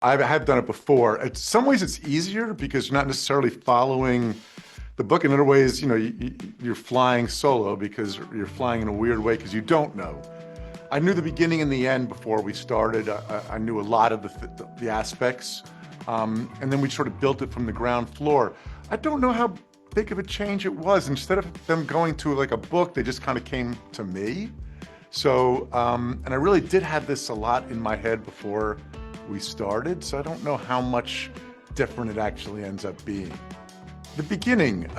I have done it before. In some ways it's easier because you're not necessarily following the book. In other ways, you're flying solo because you're flying in a weird way because you don't know. I knew the beginning and the end before we started. I knew a lot of the aspects, and then we sort of built it from the ground floor. I don't know how big of a change it was. Instead of them going to like a book, they just kind of came to me. So, and I really did have this a lot in my head before we started, so I don't know how much different it actually ends up being. The beginning,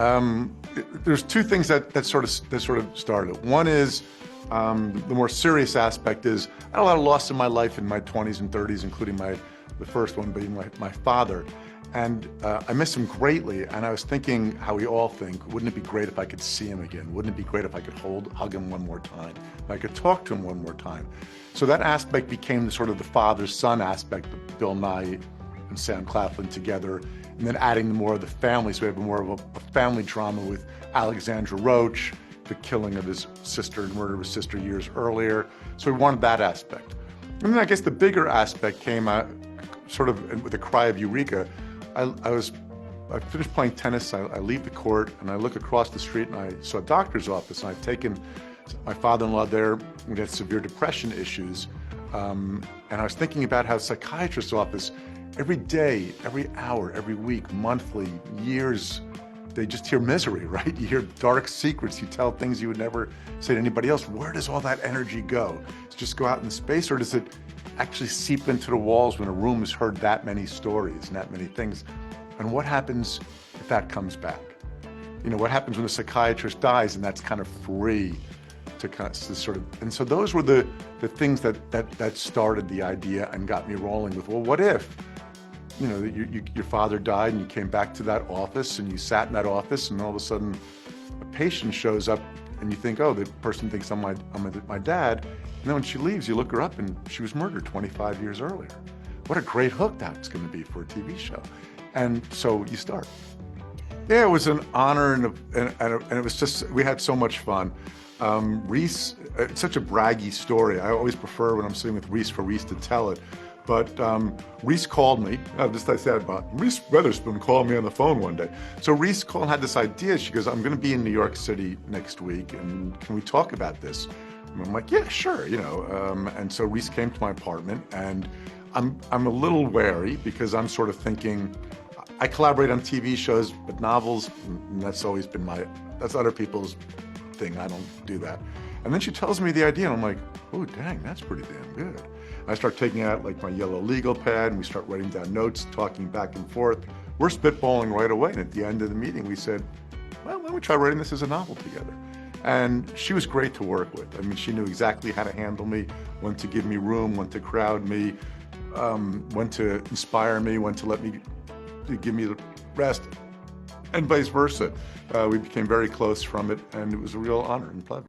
there's two things that sort of started. One is the more serious aspect is I had a lot of loss in my life in my 20s and 30s, including the first one being my father. And I miss him greatly, and I was thinking how we all think, wouldn't it be great if I could see him again? Wouldn't it be great if I could hug him one more time? If I could talk to him one more time? So that aspect became sort of the father-son aspect of Bill Nye and Sam Claflin together, and then adding more of the family, so we have more of a family drama with Alexandra Roach, the killing of his sister and murder of his sister years earlier. So we wanted that aspect. And then I guess the bigger aspect came sort of with a cry of eureka. I finished playing tennis, I leave the court, and I look across the street and I saw a doctor's office, and I'd taken my father-in-law there. We had severe depression issues, and I was thinking about how a psychiatrist's office, every day, every hour, every week, monthly, years, they just hear misery, right? You hear dark secrets, you tell things you would never say to anybody else. Where does all that energy go? Does it just go out in space, or does it actually seep into the walls when a room has heard that many stories and that many things? And what happens if that comes back? What happens when a psychiatrist dies and that's kind of free to sort of, and so those were the things that started the idea and got me rolling with, well, what if, your father died and you came back to that office and you sat in that office and all of a sudden a patient shows up and you think, oh, the person thinks I'm my dad. And then when she leaves, you look her up and she was murdered 25 years earlier. What a great hook that's going to be for a TV show. And so you start. Yeah, it was an honor and it was just, we had so much fun. Reese, it's such a braggy story. I always prefer when I'm sitting with Reese for Reese to tell it. But Reese called me, just I said about, Reese Witherspoon called me on the phone one day. So Reese called and had this idea. She goes, I'm going to be in New York City next week, and can we talk about this? And I'm like, yeah, sure, and so Reese came to my apartment, and I'm a little wary because I'm sort of thinking, I collaborate on TV shows, but novels, that's always been that's other people's thing. I don't do that. And then she tells me the idea, and I'm like, oh, dang, that's pretty damn good. I start taking out like my yellow legal pad, and we start writing down notes, talking back and forth. We're spitballing right away, and at the end of the meeting, we said, well, why don't we try writing this as a novel together? And she was great to work with. I mean, she knew exactly how to handle me, when to give me room, when to crowd me, when to inspire me, when to to give me the rest, and vice versa. We became very close from it, and it was a real honor and pleasure.